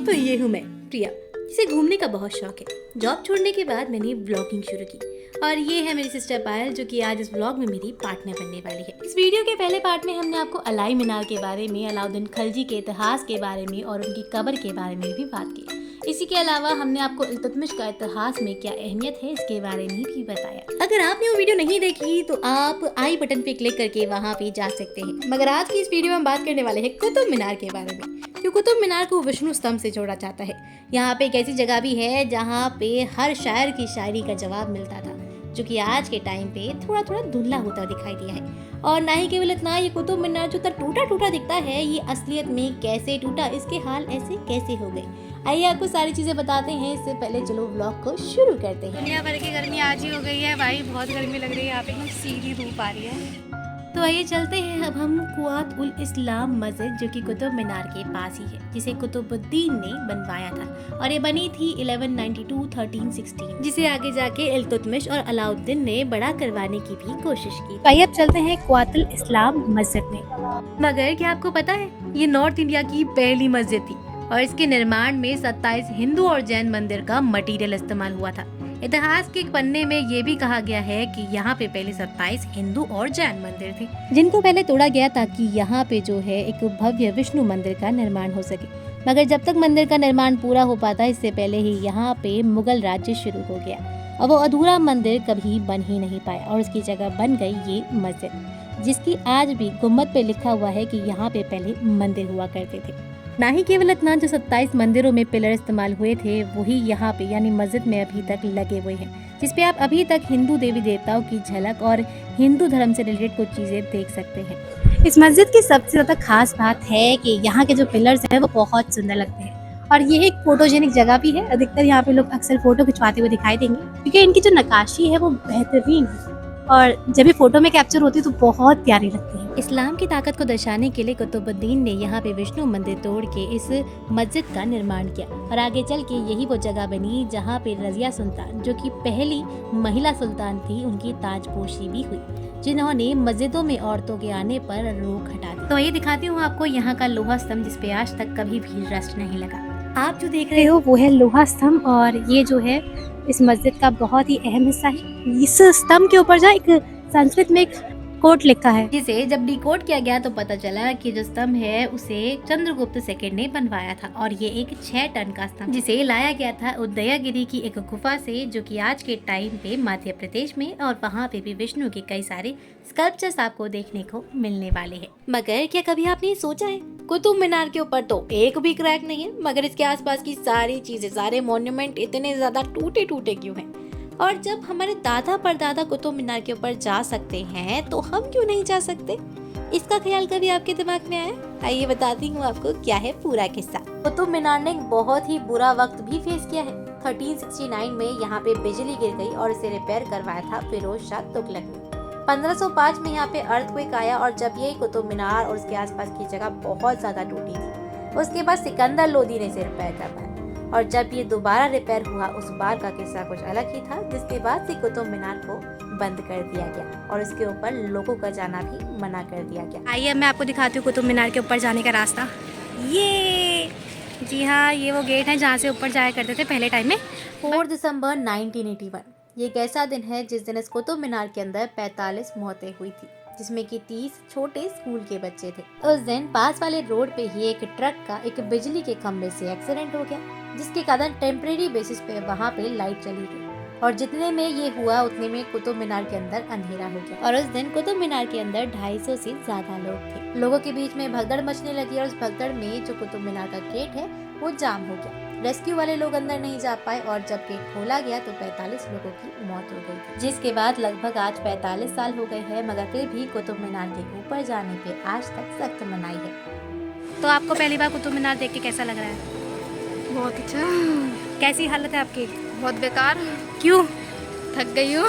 तो ये हूँ मैं, प्रिया, जिसे घूमने का बहुत शौक है। जॉब छोड़ने के बाद मैंने ब्लॉगिंग शुरू की और ये है मेरी सिस्टर पायल, जो कि आज इस ब्लॉग में मेरी पार्टनर बनने वाली है। इस वीडियो के पहले पार्ट में हमने आपको अलाई मीनार के बारे में, अलाउद्दीन खिलजी के इतिहास के बारे में और उनकी कब्र के बारे में भी बात की। इसी के अलावा हमने आपको इल्तुतमिश का इतिहास में क्या अहमियत है इसके बारे में भी बताया। अगर आपने वो वीडियो नहीं देखी तो आप आई बटन पे क्लिक करके वहाँ पे जा सकते हैं। मगर आज की इस वीडियो में हम बात करने वाले हैं कुतुब मीनार के बारे में, जो कुतुब मीनार को विष्णु स्तंभ से जोड़ा जाता है। यहाँ पे एक ऐसी जगह भी है जहाँ पे हर शायर की शायरी का जवाब मिलता था, जो कि आज के टाइम पे थोड़ा थोड़ा धुंधला होता दिखाई दिया है। और ना ही केवल इतना, ये कुतुब मीनार जो टूटा टूटा दिखता है, ये असलियत में कैसे टूटा, इसके हाल ऐसे कैसे हो गए, आइए आपको सारी चीजें बताते हैं। इससे पहले चलो व्लॉग को शुरू करते हैं। दुनिया भर की गर्मी आज ही हो गई है भाई, बहुत गर्मी लग रही है यहाँ पे, एकदम सीधी धूप आ रही है। तो आइए चलते हैं अब हम कुआत उल इस्लाम मस्जिद, जो कि कुतुब मीनार के पास ही है, जिसे कुतुबुद्दीन ने बनवाया था और ये बनी थी 1192-1316, जिसे आगे जाके इल्तुतमिश और अलाउद्दीन ने बड़ा करवाने की भी कोशिश की। आइए अब चलते हैं कुआत उल इस्लाम मस्जिद में। मगर क्या आपको पता है, ये नॉर्थ इंडिया की पहली मस्जिद थी और इसके निर्माण में 27 हिंदू और जैन मंदिर का मटेरियल इस्तेमाल हुआ था। इतिहास के एक पन्ने में ये भी कहा गया है कि यहाँ पे पहले 27 हिंदू और जैन मंदिर थे, जिनको पहले तोड़ा गया ताकि यहाँ पे जो है एक भव्य विष्णु मंदिर का निर्माण हो सके। मगर जब तक मंदिर का निर्माण पूरा हो पाता, इससे पहले ही यहाँ पे मुगल राज्य शुरू हो गया और वो अधूरा मंदिर कभी बन ही नहीं पाया और उसकी जगह बन गई ये मस्जिद, जिसकी आज भी गुम्बद पे लिखा हुआ है कि यहाँ पे पहले मंदिर हुआ करते थे। ना ही केवल इतना, जो 27 मंदिरों में पिलर इस्तेमाल हुए थे वही यहाँ पे यानी मस्जिद में अभी तक लगे हुए हैं, जिसपे आप अभी तक हिंदू देवी देवताओं की झलक और हिंदू धर्म से रिलेटेड कुछ चीजें देख सकते हैं। इस मस्जिद की सबसे ज्यादा खास बात है कि यहाँ के जो पिलर्स हैं वो बहुत सुंदर लगते हैं और ये एक फोटोजेनिक जगह भी है। अधिकतर यहाँ पे लोग अक्सर फोटो खिंचवाते हुए दिखाई देंगे, क्योंकि इनकी जो नक्काशी है वो बेहतरीन है और जब ये फोटो में कैप्चर होती है तो बहुत प्यारी लगती है। इस्लाम की ताकत को दर्शाने के लिए कुतुबुद्दीन ने यहाँ पे विष्णु मंदिर तोड़ के इस मस्जिद का निर्माण किया और आगे चल के यही वो जगह बनी जहाँ पे रजिया सुल्तान, जो कि पहली महिला सुल्तान थी, उनकी ताजपोशी भी हुई, जिन्होंने मस्जिदों में औरतों के आने पर रोक हटा दी। तो ये दिखाती हूँ आपको यहाँ का लोहा स्तंभ, जिसपे आज तक कभी भी रस्ट नहीं लगा। आप जो देख रहे हो वो है लोहा स्तंभ और ये जो है इस मस्जिद का बहुत ही अहम हिस्सा है। इस स्तंभ के ऊपर एक संस्कृत में एक कोट लिखा है, जिसे जब डिकोड किया गया तो पता चला कि जो स्तंभ है उसे चंद्रगुप्त सेकंड ने बनवाया था और ये एक 6 टन का स्तंभ, जिसे लाया गया था उदयगिरी की एक गुफा से, जो कि आज के टाइम पे मध्य प्रदेश में, और वहाँ पे भी विष्णु के कई सारे स्कल्पचर्स आपको देखने को मिलने वाले हैं। मगर क्या कभी आपने सोचा है, कुतुब मीनार के ऊपर तो एक भी क्रैक नहीं है, मगर इसके आसपास की सारी चीजें, सारे मॉन्यूमेंट इतने ज्यादा टूटे टूटे क्यों हैं? और जब हमारे दादा परदादा कुतुब मीनार के ऊपर जा सकते हैं तो हम क्यों नहीं जा सकते? इसका ख्याल कभी आपके दिमाग में आया? आइए बताती हूँ आपको क्या है पूरा किस्सा। कुतुब मीनार ने एक बहुत ही बुरा वक्त भी फेस किया है। 1369 में यहाँ पे बिजली गिर गई और इसे रिपेयर करवाया था फिरोज शाह तुगलक ने। 1505 में यहाँ पे अर्थक्वेक आया और जब ये कुतुब मीनार और उसके आसपास की जगह बहुत ज्यादा टूटी थी, उसके बाद सिकंदर लोदी ने इसे रिपेयर करवाया और जब ये दोबारा रिपेयर हुआ, उस बार का किस्सा कुछ अलग ही था, जिसके बाद से कुतुब मीनार को बंद कर दिया गया और उसके ऊपर लोगों का जाना भी मना कर दिया गया। आइए मैं आपको दिखाती हूँ कुतुब मीनार के ऊपर जाने का रास्ता। ये जी हाँ, ये वो गेट है जहाँ से ऊपर जाया करते थे पहले टाइम में। 4 दिसंबर 1981 ये एक ऐसा दिन है जिस दिन इस कुतुब मीनार के अंदर 45 मौतें हुई थी, जिसमें कि 30 छोटे स्कूल के बच्चे थे। उस दिन पास वाले रोड पे ही एक ट्रक का एक बिजली के खंभे से एक्सीडेंट हो गया, जिसके कारण टेम्परेरी बेसिस पे वहाँ पे लाइट चली गई और जितने में ये हुआ उतने में कुतुब मीनार के अंदर अंधेरा हो गया और उस दिन कुतुब मीनार के अंदर 250 से ज्यादा लोग थे। लोगों के बीच में भगदड़ मचने लगी और उस भगदड़ में जो कुतुब मीनार का गेट है वो जाम हो गया। रेस्क्यू वाले लोग अंदर नहीं जा पाए और जब गेट खोला गया तो 45 लोगों की मौत हो गई थी, जिसके बाद लगभग आज 45 साल हो गए हैं, मगर फिर भी कुतुब मीनार के ऊपर जाने पे आज तक सख्त मनाही है। तो आपको पहली बार कुतुब मीनार देख के कैसा लग रहा है? बहुत अच्छा। कैसी हालत है आपकी? बहुत बेकार। क्यों? थक गई हूँ।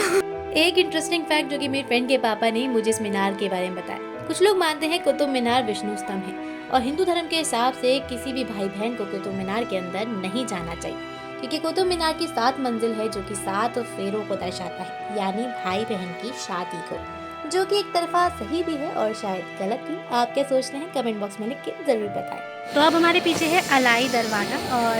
एक इंटरेस्टिंग फैक्ट जो कि मेरे फ्रेंड के पापा ने मुझे इस मीनार के बारे में बताया। कुछ लोग मानते हैं कुतुब मीनार विष्णु स्तंभ है और हिंदू धर्म के हिसाब से किसी भी भाई बहन को कुतुब मीनार के अंदर नहीं जाना चाहिए, क्योंकि कुतुब मीनार की 7 मंजिल है जो कि 7 फेरों को दर्शाता है, यानी भाई बहन की शादी को। जो कि एक तरफा सही भी है और शायद गलत भी। आप क्या सोचते हैं कमेंट बॉक्स में लिख के जरूर बताएं। तो अब हमारे पीछे है अलाई दरवाजा और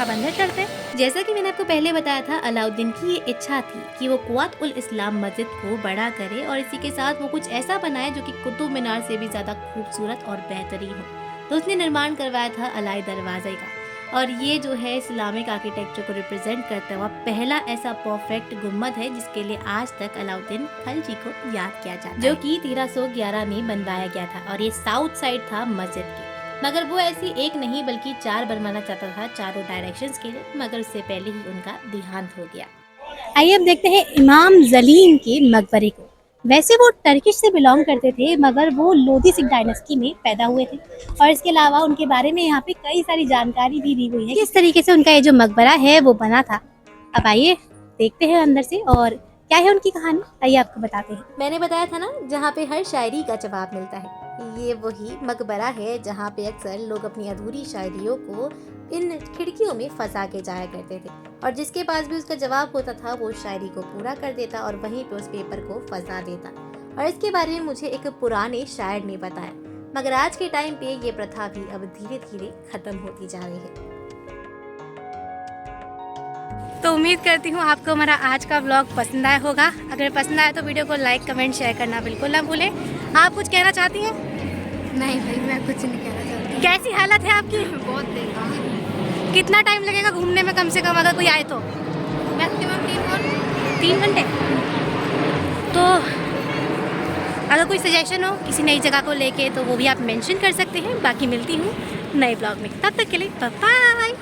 अब अंदर चलते हैं। जैसा कि मैंने आपको पहले बताया था, अलाउद्दीन की ये इच्छा थी कि वो कुव्वत उल इस्लाम मस्जिद को बड़ा करे और इसी के साथ वो कुछ ऐसा बनाए जो कि कुतुब मीनार से भी ज्यादा खूबसूरत और बेहतरीन हो। तो उसने निर्माण करवाया था अलाई दरवाजे का, और ये जो है इस्लामिक आर्किटेक्चर को रिप्रेजेंट करता हुआ पहला ऐसा परफेक्ट गुम्बद है जिसके लिए आज तक अलाउद्दीन खिलजी को याद किया जाता है, जो कि 1311 में बनवाया गया था। और ये साउथ साइड था मस्जिद के, मगर वो ऐसी एक नहीं बल्कि 4 बनवाना चाहता था चारों डायरेक्शंस के लिए, मगर उससे पहले ही उनका देहांत हो गया। आइए अब देखते हैं इमाम जलीम के मकबरे को। वैसे वो टर्किश से बिलोंग करते थे, मगर वो लोधी सिख डायनेस्टी में पैदा हुए थे और इसके अलावा उनके बारे में यहाँ पे कई सारी जानकारी भी दी हुई है किस तरीके से उनका ये जो मकबरा है वो बना था। अब आइए देखते हैं अंदर से और क्या है उनकी कहानी, आइए आपको बताते हैं। मैंने बताया था ना, जहाँ पे हर शायरी का जवाब मिलता है, ये वही मकबरा है जहाँ पे अक्सर लोग अपनी अधूरी शायरियों को इन खिड़कियों में फंसा के जाया करते थे, और जिसके पास भी उसका जवाब होता था वो शायरी को पूरा कर देता और वहीं पे उस पेपर को फंसा देता। और इसके बारे में मुझे एक पुराने शायर ने बताया, मगर आज के टाइम पे ये प्रथा भी अब धीरे धीरे खत्म होती जा रही है। तो उम्मीद करती हूँ आपको हमारा आज का व्लॉग पसंद आया होगा। अगर पसंद आया तो वीडियो को लाइक कमेंट शेयर करना बिल्कुल ना भूलें। आप कुछ कहना चाहती हैं? नहीं भाई, मैं कुछ नहीं कहना चाहती। कैसी हालत है आपकी? बहुत बेकार। कितना टाइम लगेगा घूमने में कम से कम अगर कोई आए तो? मैक्सिमम 3 घंटे। तो अगर कोई सजेशन हो किसी नई जगह को लेके तो वो भी आप मेंशन कर सकते हैं। बाकी मिलती हूँ नए ब्लॉग में, तब तक के लिए बाय बाय।